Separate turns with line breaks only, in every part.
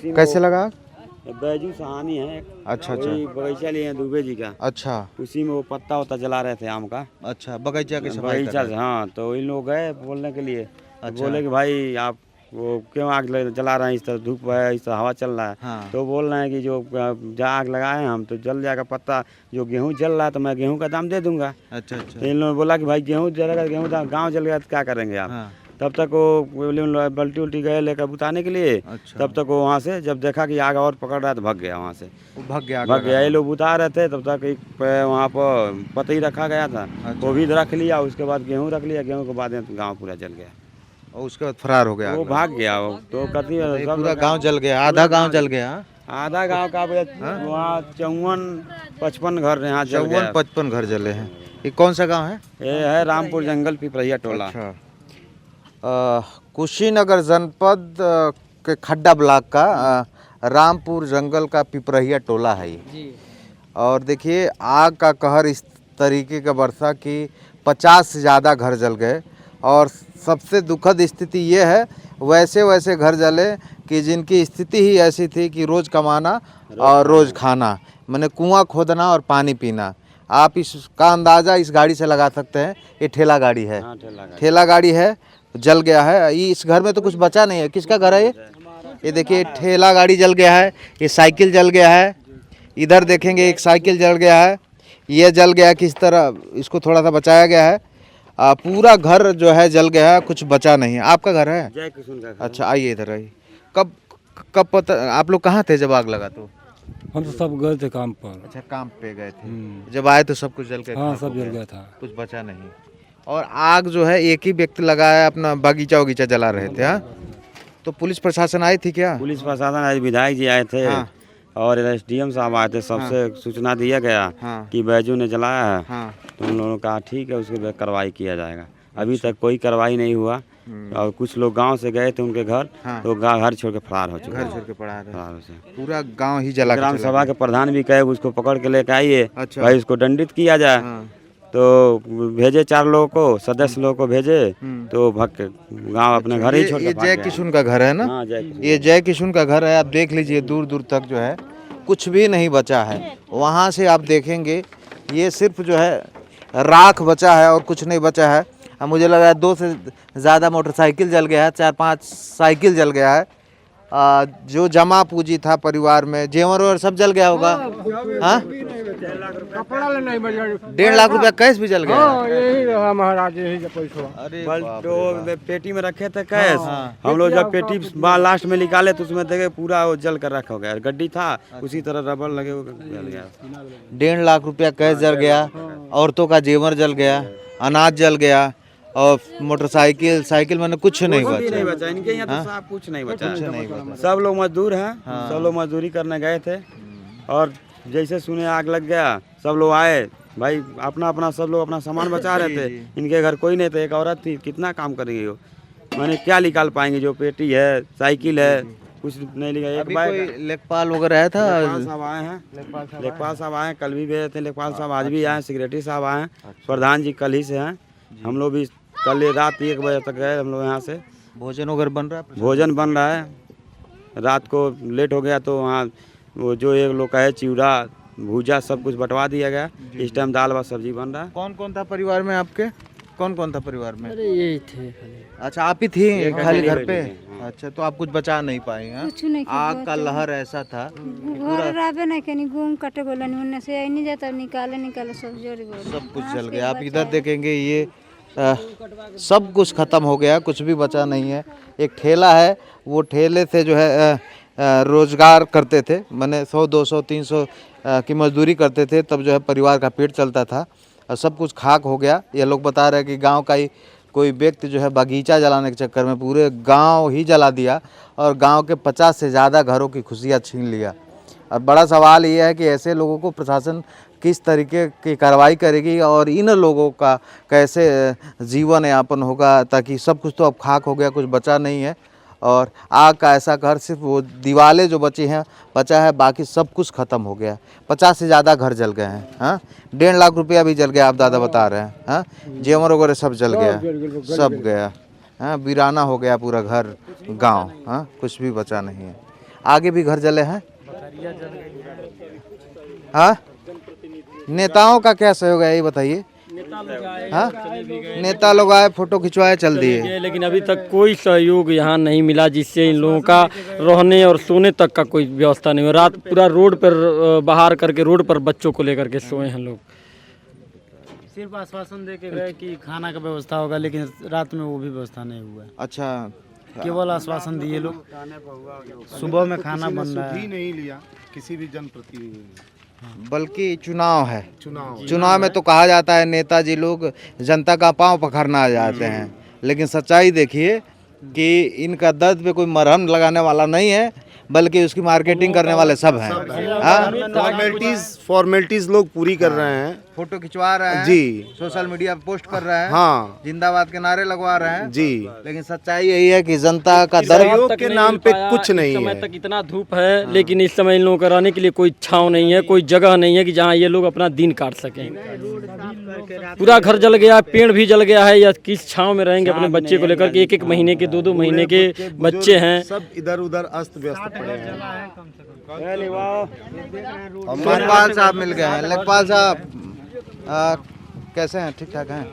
कैसे लगा?
बैजू सहानी है।
अच्छा अच्छा
बगीचा लिए हैं दुबे जी का।
अच्छा
उसी में वो पत्ता वत्ता जला रहे थे आम का।
अच्छा बगीचा की सफाई कर
बगीचा
रहे
से,
हैं।
हाँ, तो इन लोग गए बोलने के लिए। तो
अच्छा।
बोले कि भाई आप वो क्यों आग जला रहे हैं, इस तरह धूप है, इस तरह हवा चल रहा है।
हाँ।
तो बोल रहे हैं कि जो जहाँ आग लगाए हैं हम तो जल जाएगा पत्ता, जो गेहूँ जल रहा है तो मैं गेहूँ का दाम दे दूंगा।
अच्छा अच्छा
तो इन लोगों ने बोला कि भाई गेहूँ जलेगा, गेहूँ गाँव जल गया तो क्या करेंगे आप।
हाँ।
तब तक वो बल्टी उल्टी गए लेकर बुताने के लिए।
अच्छा।
तब तक वो वहाँ से जब देखा कि आग और पकड़ रहा है तो भाग गया वहाँ से।
वो भाग गया, आग
भाग
लगा
गया। ये
था।
लोग बुता रहे थे तब तक एक वहाँ पर पतई रखा गया था।
अच्छा।
वो भी रख लिया, उसके बाद गेहूँ रख लिया, गेहूँ के बाद गाँव पूरा जल गया।
और उसके बाद फरार हो गया,
वो
आग लगा।
भाग गया। वो तो कथी
बताइए,
सब
पूरा
लोग
गांव जल गया, आधा गांव जल गया।
आधा गांव का वहाँ 54-55 घर यहाँ जल गया।
54-55 घर जले हैं। ये कौन सा गांव है?
ये है रामपुर जंगल पिपरिया टोला।
अच्छा। कुशीनगर जनपद के खड्डा ब्लॉक का रामपुर जंगल का पिपरिया टोला है ये। और देखिए आग का कहर इस तरीके का बरसा कि 50 से ज़्यादा घर जल गए। और सबसे दुखद स्थिति ये है, वैसे वैसे घर जले कि जिनकी स्थिति ही ऐसी थी कि रोज़ कमाना और रोज़ खाना, माने कुआं खोदना और पानी पीना। आप इसका अंदाज़ा इस गाड़ी से लगा सकते हैं। ये ठेला गाड़ी है।
हाँ,
ठेला गाड़ी है, जल गया है। ये इस घर में तो कुछ बचा नहीं है। किसका घर है ये देखिए ठेला गाड़ी जल गया है। ये साइकिल जल गया है। इधर देखेंगे एक साइकिल जल गया है। ये जल गया, किस तरह इसको थोड़ा सा बचाया गया है। पूरा घर जो है जल गया है, कुछ बचा नहीं है। आपका घर है?
जय किशुन का।
अच्छा, आइए इधर आइए। कब कब पता, आप लोग कहाँ थे जब आग लगा? तो
हम तो सब गए थे काम पर।
अच्छा, काम पे गए थे। जब आए तो सब कुछ जल के
हाँ,
खाक हो
सब जल गया था,
कुछ बचा नहीं। और आग जो है एक ही व्यक्ति लगाया, अपना बगीचा वगीचा जला रहे थे। हाँ, तो पुलिस प्रशासन आई थी क्या?
पुलिस प्रशासन आज विधायक जी आए थे।
हाँ।
और एसडीएम साहब आए थे। सबसे सूचना दिया गया
हाँ।
कि बैजू ने जलाया है।
हाँ।
तो उन लोगों ने कहा ठीक है, उसके बाद कार्रवाई किया जाएगा। अभी तक कोई कार्रवाई नहीं हुआ। और कुछ लोग गांव से गए थे उनके घर।
हाँ।
तो घर छोड़ के फरार हो चुके
घर
हैं।
छोड़ के पड़ा रहे।
फरार हो से
पूरा गांव ही जला के
ग्राम
चला
सभा
गया।
के प्रधान भी कहे उसको पकड़ के लेके आइए।
अच्छा।
भाई उसको दंडित किया जाए।
हाँ।
तो भेजे 4 लोगों को, सदस्य लोगों को भेजे। तो भग के गाँव अपने घर ही छोड़ के
ये
भाग
जय
गए।
किशुन का घर है ना?
हाँ, जय किशुन।
ये जय किशुन का घर है। आप देख लीजिए दूर दूर तक जो है कुछ भी नहीं बचा है। वहाँ से आप देखेंगे ये सिर्फ जो है राख बचा है और कुछ नहीं बचा है। मुझे लगा है 2 से ज़्यादा मोटरसाइकिल जल गया है, 4-5 साइकिल जल गया है। जो जमा पूंजी था परिवार में, जेवर और सब जल गया होगा। हाँ, 1.5 लाख रुपया कैश भी जल गया।
यही रहा महाराज, यही पैसा।
अरे
तो पेटी में रखे थे कैश। हम लोग जब पेटी लास्ट में निकाले तो उसमें देखे पूरा वो जल कर रखा हो गया। गड्डी था उसी तरह रबड़ लगे हुए जल गया।
1.5 लाख रुपया कैश जल गया। औरतों का जेवर जल गया, अनाज जल गया और मोटरसाइकिल साइकिल मैंने कुछ नहीं
नहीं
बचा।
बचा इनके यहाँ तो साफ कुछ नहीं बचा।
कुछ नहीं बचा।
सब लोग मजदूर हैं। सब लोग मजदूरी करने गए थे। और जैसे सुने आग लग गया, सब लोग आए। भाई अपना अपना सब लोग अपना सामान बचा रहे थे। इनके घर कोई नहीं था, एक औरत थी। कितना काम करेंगे वो, मैंने क्या निकाल पाएंगे। जो पेटी है, साइकिल है, कुछ नहीं लिखा। एक
कोई लेखपाल वगैरह आया था?
लेखपाल साहब आए हैं। लेखपाल साहब आए, कल भी गए थे। लेखपाल साहब आज भी आए। सेक्रेटरी साहब आए। प्रधान जी कल ही से हैं। हम लोग भी कल रात 1 बजे तक गए हम लोग यहाँ से।
भोजन वगैरह बन रहा है?
भोजन बन रहा है। रात को लेट हो गया तो वहाँ वो जो एक लोग का है चिवड़ा भूजा सब कुछ बंटवा दिया गया। इस टाइम दाल भात सब्जी बन रहा है।
कौन कौन था परिवार में आपके? कौन कौन था परिवार में?
अरे यही थे।
अच्छा, आप ही थी खाली घर पे?
हाँ।
अच्छा, तो आप कुछ बचा नहीं पाए? हाँ?
कुछ नहीं किया।
आग का लहर ऐसा था।
घर राबे नहीं कहीं घूम कटे बोलन उन्ने से आई नहीं जाता, निकाले सब जोड़ी बोल
सब कुछ जल गया। आप इधर देखेंगे ये सब कुछ खत्म हो गया, कुछ भी बचा नहीं है। एक ठेला है, वो ठेले से जो है रोजगार करते थे, माने 100, 200, 300 की मजदूरी करते थे, तब जो है परिवार का पेट चलता था। और सब कुछ खाक हो गया। ये लोग बता रहे हैं कि गांव का ही कोई व्यक्ति जो है बगीचा जलाने के चक्कर में पूरे गांव ही जला दिया और गांव के 50 से ज़्यादा घरों की खुशियां छीन लिया। और बड़ा सवाल ये है कि ऐसे लोगों को प्रशासन किस तरीके की कार्रवाई करेगी और इन लोगों का कैसे जीवन यापन होगा, ताकि सब कुछ तो अब खाक हो गया, कुछ बचा नहीं है। और आग का ऐसा कहर, सिर्फ वो दीवारें जो बची हैं बचा है, बाकी सब कुछ ख़त्म हो गया। 50 से ज़्यादा घर जल गए हैं। हाँ, 1.5 लाख रुपया भी जल गया, आप दादा बता रहे हैं। हाँ, जेवर वगैरह सब जल गया, सब गया। हाँ, वीराना हो गया पूरा घर गांव। हाँ, कुछ भी बचा नहीं है। आगे भी घर जले हैं। हाँ, नेताओं का क्या सहयोग है ये बताइए। हाँ, नेता लोग आए, फोटो खिंचवाए, चल दिए।
लेकिन अभी तक कोई सहयोग यहाँ नहीं मिला जिससे इन लोगों का रहने और सोने तक का कोई व्यवस्था नहीं हो। रात पूरा रोड पर बाहर करके रोड पर बच्चों को लेकर के सोए हैं लोग।
सिर्फ आश्वासन दे के गए कि खाना का व्यवस्था होगा, लेकिन रात में वो भी व्यवस्था नहीं हुआ है।
अच्छा,
केवल आश्वासन दिए लोग, सुबह में खाना बन रहा है।
नहीं लिया किसी भी जनप्रतिनिधि ने।
बल्कि चुनाव है, चुनाव में तो कहा जाता है नेताजी लोग जनता का पांव पकड़ना आ जाते हैं, लेकिन सच्चाई देखिए कि इनका दर्द पे कोई मरहम लगाने वाला नहीं है, बल्कि उसकी मार्केटिंग करने वाले सब हैं। हाँ?
फॉर्मेलिटीज लोग पूरी कर रहे हैं।
फोटो खिंचवा रहे हैं
जी,
सोशल मीडिया पे पोस्ट कर रहे हैं।
हाँ
जिंदाबाद के नारे लगवा रहे हैं
जी।
लेकिन सच्चाई यही है कि जनता का दर्द
सहयोग के नाम पे कुछ नहीं
समय
है।
तक इतना धूप है, लेकिन इस समय इन लोगों का रहने के लिए कोई छांव नहीं है, कोई जगह नहीं है कि जहाँ ये लोग अपना दिन काट सकें। पूरा घर जल गया, पेड़ भी जल गया है, या किस छांव में रहेंगे अपने बच्चे को लेकर के। 1-1 महीने के 2-2 महीने के बच्चे हैं।
सब इधर उधर अस्त व्यस्त पड़े हैं।
लेखपाल साहब मिल गए हैं। लेखपाल साहब कैसे हैं? ठीक ठाक हैं?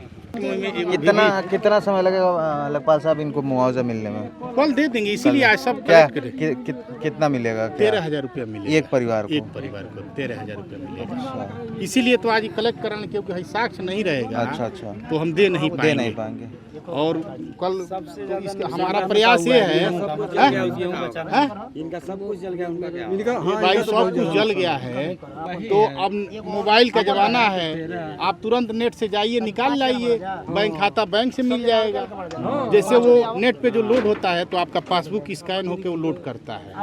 कितना समय लगेगा लेखपाल साहब इनको मुआवजा मिलने में?
कल दे देंगे, इसीलिए आज सब
क्या
कलेक्ट करें।
कितना मिलेगा?
13,000 रुपया मिलेगा
एक परिवार को?
एक परिवार को 13,000 रुपया मिलेगा। इसीलिए तो आज कलेक्ट कराने, क्योंकि साक्ष्य नहीं रहेगा।
अच्छा
तो हम दे नहीं
पाएंगे।
और कल तो इसका हमारा प्रयास ये है,
इनका सब कुछ जल गया, उनका क्या?
भाई सब कुछ जल गया है। तो अब मोबाइल का जमाना है, आप तुरंत नेट से जाइए, निकाल लाइए, बैंक खाता बैंक से मिल जाएगा। जैसे वो नेट पे जो लोड होता है तो आपका पासबुक स्कैन होके वो लोड करता है,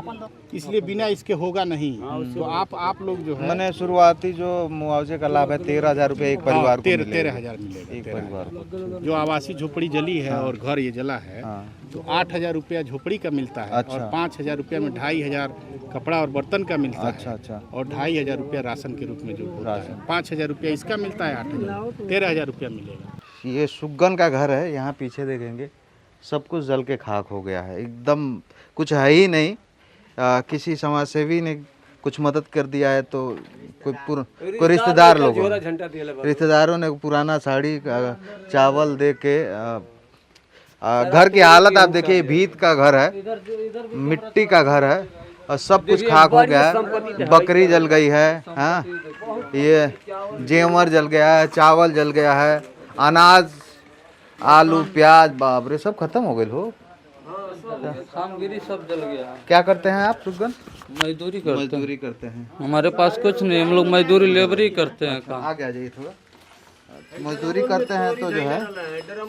इसलिए बिना इसके होगा नहीं। तो आप लोग जो है,
मैंने शुरुआती जो मुआवजे का लाभ है 13,000 रुपये एक परिवार को
13,000 मिलेगा
एक परिवार को।
जो आवासीय झोपड़ी जली है और घर ये जला है, तो 8,000 रुपया झोपड़ी का मिलता है।
अच्छा।
और 5,000 रुपया में 2,500 कपड़ा और बर्तन का मिलता
अच्छा,
है।
अच्छा।
और 2,500 रुपया राशन के रूप में जो होता है। 5,000 रुपया इसका मिलता है, 8,000 13,000 रुपया मिलेगा।
ये सुगन का घर है, यहाँ पीछे देखेंगे सब कुछ जल के खाक हो गया है, एकदम कुछ है ही नहीं। किसी समाज सेवी ने कुछ मदद कर दिया है तो कोई रिश्तेदारों ने पुराना साड़ी चावल दे के घर की हालत आप देखिए। भीत का घर है, मिट्टी का घर है और सब कुछ खाक हो गया है। बकरी जल गई है, हाँ, ये जेवर जल गया है, चावल जल गया है, अनाज, आलू, प्याज, बाबरे सब खत्म हो गए हो।
सामग्री सब जल गया।
क्या करते हैं आप सुगन?
मजदूरी
करते हैं।
हमारे पास कुछ नहीं, हम लोग मजदूरी लेबरी करते हैं काम।
आगे आ जाइए थोड़ा। मजदूरी करते हैं तो जो है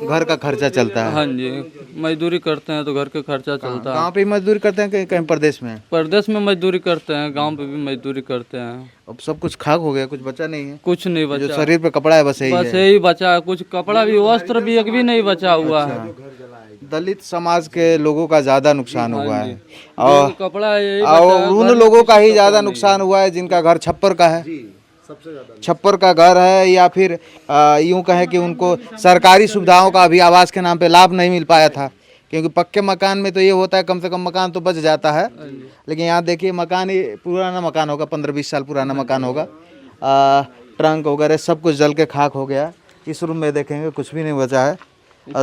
घर का खर्चा चलता है।
हाँ जी, मजदूरी करते हैं तो घर के खर्चा चलता है।
गांव पे मजदूरी करते हैं कहीं प्रदेश में?
प्रदेश में मजदूरी करते हैं, गांव पे भी मजदूरी करते हैं।
अब सब कुछ खाक हो गया, कुछ बचा नहीं है।
कुछ नहीं
जो
बचा,
शरीर पे कपड़ा है बस यही
बस
है।
यही बचा है। कुछ कपड़ा भी, वस्त्र भी एक भी नहीं बचा हुआ है।
दलित समाज के लोगों का ज्यादा नुकसान हुआ है
और कपड़ा यही बचा
और
है,
उन
घर
लोगों
में
का ही
कुछ
ज्यादा
नहीं।
नुकसान हुआ है जिनका घर छप्पर का है। छप्पर का घर है, या फिर यूं कहें कि उनको सरकारी सुविधाओं का अभी आवास के नाम पे लाभ नहीं मिल पाया था। क्योंकि पक्के मकान में तो ये होता है कम से कम मकान तो बच जाता है, लेकिन यहाँ देखिए मकान ही पुराना मकान होगा, 15-20 साल पुराना मकान होगा। ट्रंक वगैरह सब कुछ जल के खाक हो गया। इस रूम में देखेंगे कुछ भी नहीं बचा है।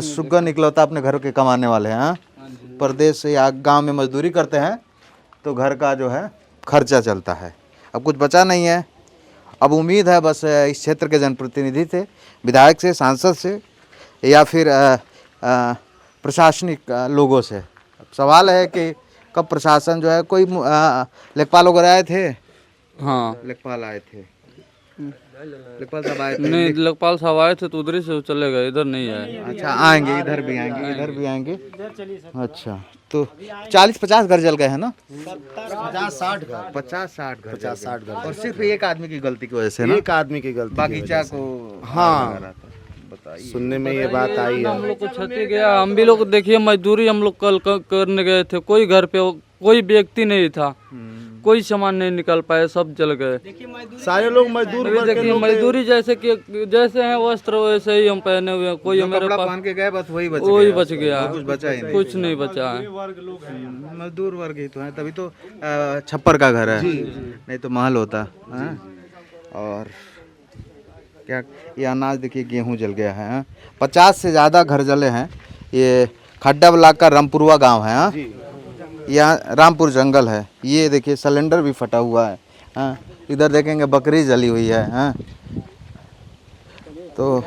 सुगन इकलौता अपने घर के कमाने वाले हैं। हाँ, प्रदेश या गांव में मजदूरी करते हैं तो घर का जो है खर्चा चलता है। अब कुछ बचा नहीं है। अब उम्मीद है बस इस क्षेत्र के जनप्रतिनिधि से, विधायक से, सांसद से, या फिर प्रशासनिक लोगों से। अब सवाल है कि कब प्रशासन जो है, कोई लेखपाल वगैरह आए थे?
हाँ,
लेखपाल आए थे, लेखपाल साहब आए थे?
नहीं, लेखपाल साहब आए थे तो उधर ही से चले गए, इधर नहीं आए।
अच्छा, आएंगे, इधर भी आएंगे, इधर भी आएंगे। अच्छा, तो 40-50 घर जल गए हैं ना?
50-60 घर
50-60 घर
50-60 घर
और सिर्फ एक आदमी की गलती की वजह से ना?
एक आदमी की गलती की
बागीचा
वजह से।
को
हाँ,
बताइए।
सुनने में ये बात आई है।
हम लोग को क्षति गया। हम भी लोग देखिए मजदूरी हम लोग कल करने गए थे, कोई घर पे कोई व्यक्ति नहीं था। कोई सामान नहीं निकल पाए, सब जल गए।
सारे लोग मजदूर
अभी देखिए मजदूरी जैसे हैं वस्त्र वैसे ही हम पहने हुए हैं, कोई हमारे
कपड़ा
पास
पहन के गए बस वही
बच गया,
कुछ बचा ही नहीं।
कुछ नहीं बचा है।
मजदूर वर्ग ही तो है, तभी तो छप्पर का घर है, नहीं तो महल होता है। और क्या ये अनाज देखिए, गेहूं जल गया है। 50 से ज़्यादा घर जले हैं। ये खड्डा ब्लॉक का रामपुरवा गांव है। यहाँ रामपुर जंगल है। ये देखिए सिलेंडर भी फटा हुआ है। हाँ, इधर देखेंगे बकरी जली हुई है। हाँ, तो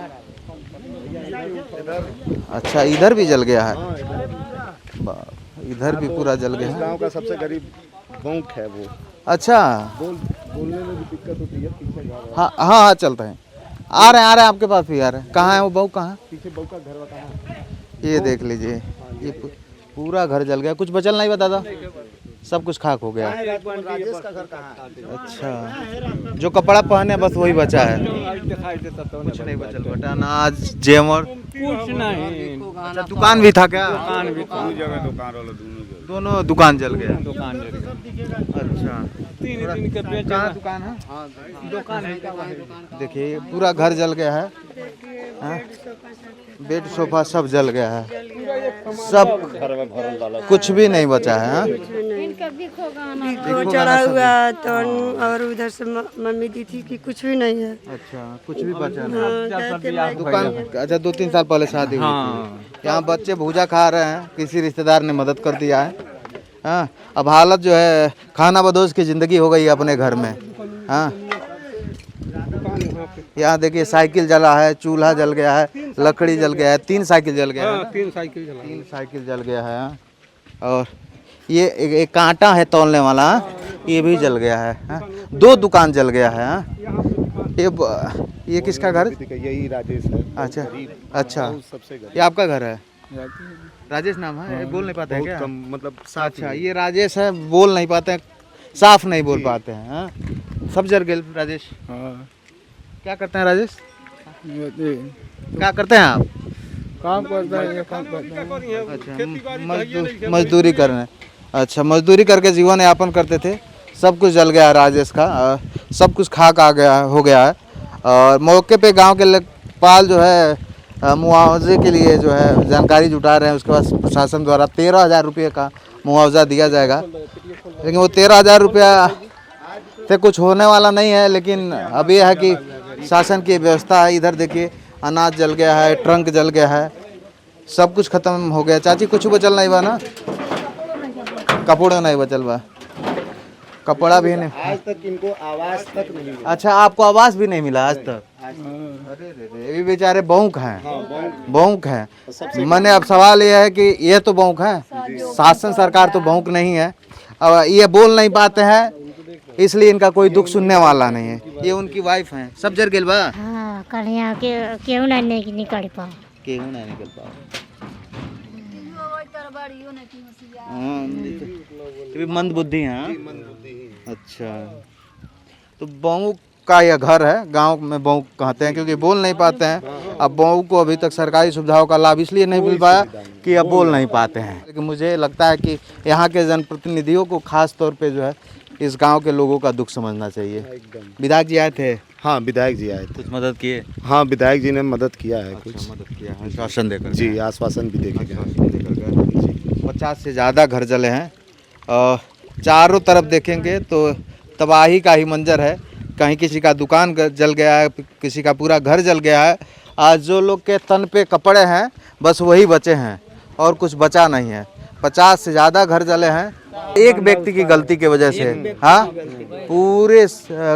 अच्छा इधर भी जल गया है, इधर भी पूरा जल गया है।
गांव का सबसे गरीब बौंक है वो।
अच्छा,
बोलने में भी दिक्कत होती है, पीछे घर
हाँ हाँ हाँ, चलते हैं, आ रहे हैं आपके पास भी आ रहे हैं। कहाँ है वो बहू, कहाँ?
पीछे बहू का घर बताया।
ये देख लीजिए, ये पूरा घर जल गया, कुछ बचल नहीं बता, सब कुछ खाक हो गया।
राजेश का घर कहाँ है?
अच्छा, जो कपड़ा पहने बस वही बचा है, कुछ नहीं बचल बटा, अनाज जेवर
कुछ नहीं।
अच्छा, दुकान भी था क्या?
दुकान भी था,
दोनों दुकान जल गया।
दुकान जल गया।
अच्छा,
3 दिन के बेच
कहाँ दुकान है?
दुकान है।
देखिए पूरा घर जल गया है। हाँ? बेड सोफा सब जल गया है, सब कुछ भी नहीं बचा है। हाँ?
वो चढ़ा हुआ है तो और उधर से मम्मी दी थी कि कुछ भी नहीं है।
अच्छा, कुछ भी बचा नहीं दुकान। अच्छा, 2-3 साल पहले शादी हुई थी। यहाँ बच्चे भूजा खा रहे हैं, किसी रिश्तेदार ने मदद कर दिया है। हाँ, अब हालत जो है खाना बदोश की ज़िंदगी हो गई है अपने घर में। हाँ, यहाँ देखिए साइकिल जला है, चूल्हा जल गया है, लकड़ी जल गया है, 3 साइकिल जल गया है।
3 साइकिल जला,
3 साइकिल जल गया है। और ये एक कांटा है तौलने वाला, ये भी जल गया है। 2 दुकान जल गया है। ये किसका घर?
यही राजेश है।
अच्छा अच्छा,
सबसे गरीब।
ये आपका घर है? राजेश नाम है? ये बोल नहीं पाते हैं क्या?
मतलब
अच्छा, ये राजेश है, बोल नहीं पाते हैं, साफ नहीं बोल पाते हैं। हाँ? सब जल गए। राजेश क्या करते हैं? राजेश क्या करते हैं आप?
काम करता है, काम करता है।
अच्छा, मजदूरी कर रहे हैं। अच्छा, मजदूरी करके जीवन यापन करते थे। सब कुछ जल गया है राजेश का, सब कुछ खाक आ गया हो गया है। और मौके पे गांव के लेखपाल जो है मुआवजे के लिए जो है जानकारी जुटा रहे हैं। उसके बाद प्रशासन द्वारा 13,000 रुपये का मुआवजा दिया जाएगा, लेकिन वो 13,000 रुपया से कुछ होने वाला नहीं है। लेकिन अब ये है कि शासन की व्यवस्था है। इधर देखिए अनाज जल गया है, ट्रंक जल गया है, सब कुछ खत्म हो गया। चाची कुछ बचल नहीं बा ना? कपड़ा नहीं बचल बा, कपड़ा भी नहीं।
आज तक इनको आवास तक नहीं मिला।
अच्छा, आपको आवास भी नहीं मिला आज तक? अरे रे, ये बेचारे बौंक हैं, बौंक हैं। मैंने अब सवाल ये है कि ये तो बौंक है, शासन सरकार तो बौंक नहीं है। अब ये बोल नहीं पाते हैं, इसलिए इनका कोई दुख सुनने वाला नहीं है। ये उनकी वाइफ हैं, सब जर गेल बा।
हाँ, कलिया के केहू ना निकल पाओ,
केहू ना निकल पाओ। ये भी मंद बुद्धि है। अच्छा, तो बहू का यह घर है, गांव में बहू कहते हैं क्योंकि बोल नहीं पाते हैं। अब बहू को अभी तक सरकारी सुविधाओं का लाभ इसलिए नहीं मिल पाया कि अब बोल नहीं पाते हैं। लेकिन मुझे लगता है कि यहाँ के जनप्रतिनिधियों को खास तौर पे जो है इस गांव के लोगों का दुख समझना चाहिए। विधायक जी आए थे?
हाँ, विधायक जी आए थे।
कुछ मदद किए?
हाँ, विधायक जी ने मदद किया है। कुछ
मदद किया है, आश्वासन देकर?
जी, आश्वासन भी देके गए।
50 से ज़्यादा घर जले हैं। चारों तरफ देखेंगे तो तबाही का ही मंजर है। कहीं किसी का दुकान जल गया है, किसी का पूरा घर जल गया है। आज जो लोग के तन पे कपड़े हैं बस वही बचे हैं और कुछ बचा नहीं है। 50 से ज़्यादा घर जले हैं, एक व्यक्ति की गलती की वजह से। हाँ, पूरे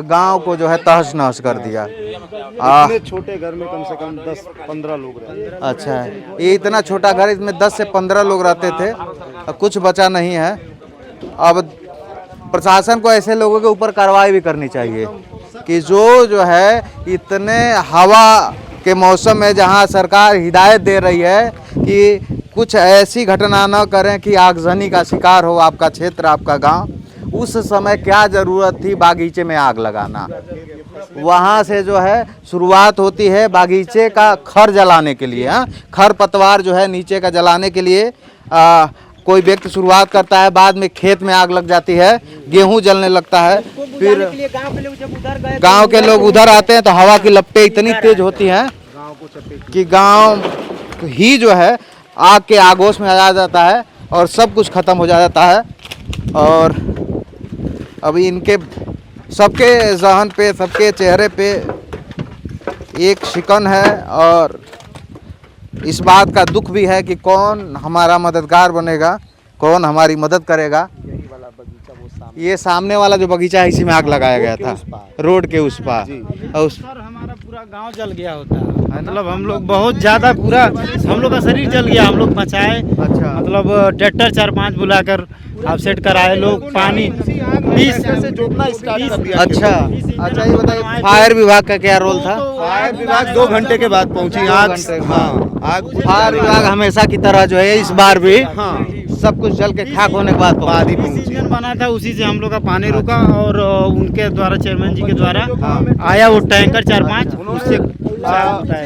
गांव को जो है तहस नहस कर दिया।
इतने छोटे घर में कम से कम 10-15 लोग रहते हैं।
अच्छा, ये इतना छोटा घर, इसमें 10 से 15 लोग रहते थे, कुछ बचा नहीं है। अब प्रशासन को ऐसे लोगों के ऊपर कार्रवाई भी करनी चाहिए कि जो है इतने हवा के मौसम में जहां सरकार हिदायत दे रही है कि कुछ ऐसी घटना न करें कि आगजनी का शिकार हो आपका क्षेत्र, आपका गांव, उस समय क्या ज़रूरत थी बागीचे में आग लगाना? वहाँ से जो है शुरुआत होती है बागीचे का खर जलाने के लिए। हाँ, खर पतवार जो है नीचे का जलाने के लिए कोई व्यक्ति शुरुआत करता है, बाद में खेत में आग लग जाती है, गेहूं जलने लगता है, फिर गांव के लोग उधर आते हैं तो हवा की लपटें इतनी तेज होती हैं कि गांव ही जो है आग के आगोश में आ जाता है और सब कुछ खत्म हो जाता है। और अभी इनके सबके जहन पे, सबके चेहरे पे एक शिकन है और इस बात का दुख भी है कि कौन हमारा मददगार बनेगा, कौन हमारी मदद करेगा। ये सामने वाला जो बगीचा है इसी में आग लगाया गया था, रोड के उस पार। और उस
हमारा पूरा गांव जल गया होता है, मतलब हम लोग बहुत ज़्यादा पूरा हम लोग का शरीर जल गया। हम लोग बचाए,
अच्छा,
मतलब ट्रैक्टर 4-5 बुलाकर ऑफसेट कराए, लोग पानी 20
से जोतना स्टार्ट कर दिया।
अच्छा अच्छा, ये बताइए फायर विभाग का क्या रोल था?
फायर विभाग 2 घंटे के बाद पहुंची। आग, हाँ, आग
फायर विभाग हमेशा की तरह जो है इस बार भी
हाँ
सब कुछ जल के खाक होने के बाद
ही
पहुंची। सीजन बना था, उसी से हम लोग का पानी रुका और उनके द्वारा, चेयरमैन जी के द्वारा आया वो टैंकर 4-5, उससे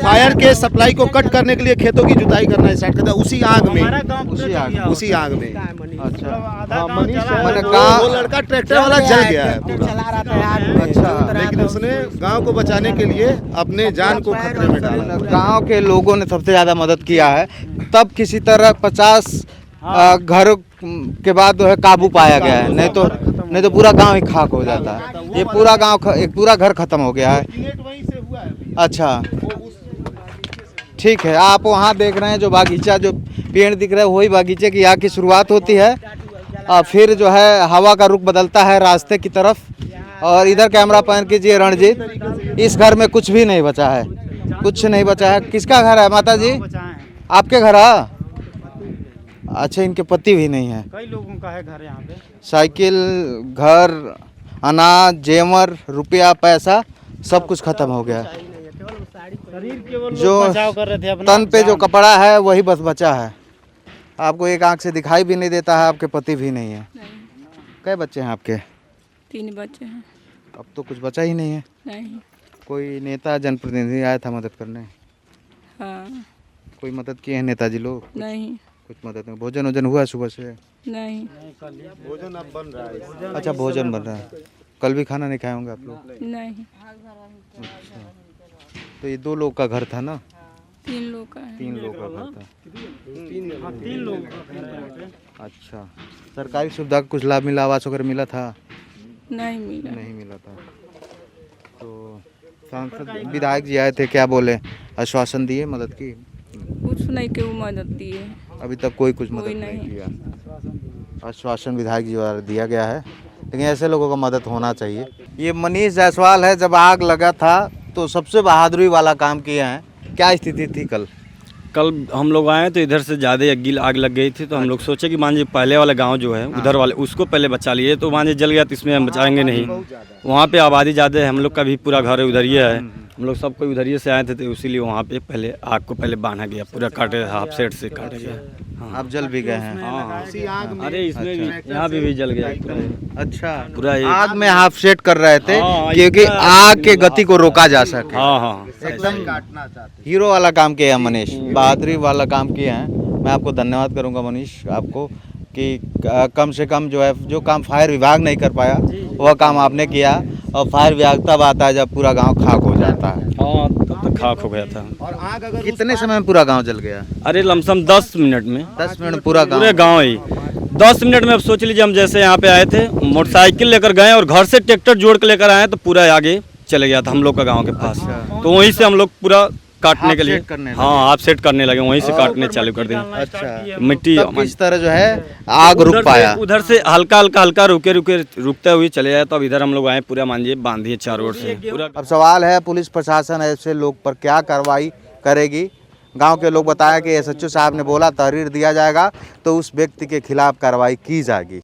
फायर के सप्लाई को कट करने के लिए खेतों की जुताई करना स्टार्ट कर दिया उसी आग में।
हमारा गांव पूरा जल गया
उसी आग में।
अच्छा,
आधा गांव
मनीष
जला
मैंने
है।
गाँव-
वो लड़का ट्रैक्टर वाला जल गया है पूरा।
अच्छा,
लेकिन उसने गांव को बचाने के लिए अपने जान को खतरे में डाला।
गांव के लोगों ने सबसे ज़्यादा मदद किया है, तब किसी तरह 50 घर के बाद जो है काबू पाया गया है, नहीं तो पूरा गांव ही खाक हो जाता है। ये पूरा गांव, एक पूरा घर खत्म हो गया है। अच्छा, ठीक है, आप वहाँ देख रहे हैं जो बागीचा, जो पेड़ दिख रहा है वही बागीचे की आग की शुरुआत होती है और फिर जो है हवा का रुख बदलता है रास्ते की तरफ। और इधर कैमरा पैन कीजिए रणजीत, इस घर में कुछ भी नहीं बचा है, कुछ नहीं बचा है। किसका घर है माता जी? आपके घर है? अच्छा, इनके पति भी नहीं है।
कई लोगों का है घर यहाँ पे।
साइकिल, घर, अनाज, जेवर, रुपया, पैसा सब कुछ खत्म हो गया।
शरीर केवल
जो
लोग बचाव कर रहे थे अपना,
तन पे जो कपड़ा है वही बस बचा है। आपको एक आंख से दिखाई भी नहीं देता है, आपके पति भी नहीं है। कै बच्चे हैं आपके?
3 बच्चे हैं।
अब तो कुछ बचा ही नहीं है।
नहीं।
कोई नेता जनप्रतिनिधि आया था मदद करने?
हाँ।
कोई मदद किए हैं नेताजी लोग?
नहीं।
कुछ मदद नहीं। भोजन वोजन हुआ सुबह से?
नहीं।
भोजन अब बन रहा है।
अच्छा, भोजन बन रहा है। कल भी खाना नहीं खाए होंगे आप लोग?
नहीं।
तो ये 2 लोग का घर था ना?
3 लोग का है।
3 लोग का घर था।
3 लोग का घर है।
अच्छा, सरकारी सुविधा का कुछ लाभ मिला, आवास वगैरह मिला था?
नहीं मिला।
नहीं मिला था। तो सांसद विधायक जी आए थे, क्या बोले? आश्वासन दिए, मदद की?
कुछ नहीं, क्यों मदद दी है?
अभी तक कोई कुछ मदद
कोई
नहीं
नहीं।
किया। आश्वासन विधायक जी द्वारा दिया गया है, लेकिन ऐसे लोगों का मदद होना चाहिए। ये मनीष जायसवाल है, जब आग लगा था तो सबसे बहादुरी वाला काम किए हैं। क्या स्थिति थी कल?
कल हम लोग आए तो इधर से ज़्यादा आग लग गई थी, तो हम लोग सोचे कि मान लीजिए पहले वाला गांव जो है उधर वाले उसको पहले बचा लिए, तो मान लीजिए जल गया तो इसमें हम बचाएंगे नहीं। वहाँ पे आबादी ज़्यादा है, हम लोग का भी पूरा घर उधर ही है, हम लोग सब कोई उधर ही से आए थे, तो इसीलिए वहाँ पे पहले आग को पहले बांधा गया, पूरा काटे, हाफ सेट से काटा गया। हाँ,
आप जल भी गए हैं?
हाँ, अरे इसमें भी, यहाँ भी जल गया पूरा।
अच्छा,
पूरा
आग में हाफ सेट कर रहे थे
हाँ,
क्योंकि आग के गति को रोका जा सके।
हाँ हाँ,
एकदम हीरो वाला काम किया है मनीष, बहादुरी वाला काम किया है। मैं आपको धन्यवाद करूंगा मनीष, आपको कि कम से कम जो है, जो काम फायर विभाग नहीं कर पाया वह काम आपने किया। और फायर विभाग तब आता है जब पूरा गांव खाक हो जाता है।
हाँ, तब तक खाक हो गया था।
और आग अगर
कितने समय में पूरा गांव जल गया?
अरे लमसम 10 मिनट में,
10 मिनट में पूरा
पूरे गांव ही 10 मिनट में। अब सोच लीजिए, हम जैसे यहाँ पे आए थे, मोटरसाइकिल लेकर गए और घर से ट्रैक्टर जोड़ के लेकर आए तो पूरा आगे चले गया था हम लोग का गांव के पास। तो वहीं से हम लोग पूरा काटने के लिए,
हाँ,
आप सेट करने लगे, वहीं से काटने चालू कर दिए।
अच्छा,
मिट्टी
इस तरह जो है आग रुक पाया।
उधर से हल्का रुकते हुए चले जाए, तो अब इधर हम लोग आए, पूरा मानिए बांधिए चारों ओर से पूरा।
अब सवाल है, पुलिस प्रशासन ऐसे लोग पर क्या कार्रवाई करेगी? गांव के लोग बताया कि एसएचओ साहब ने बोला तहरीर दिया जाएगा तो उस व्यक्ति के खिलाफ कार्रवाई की जाएगी।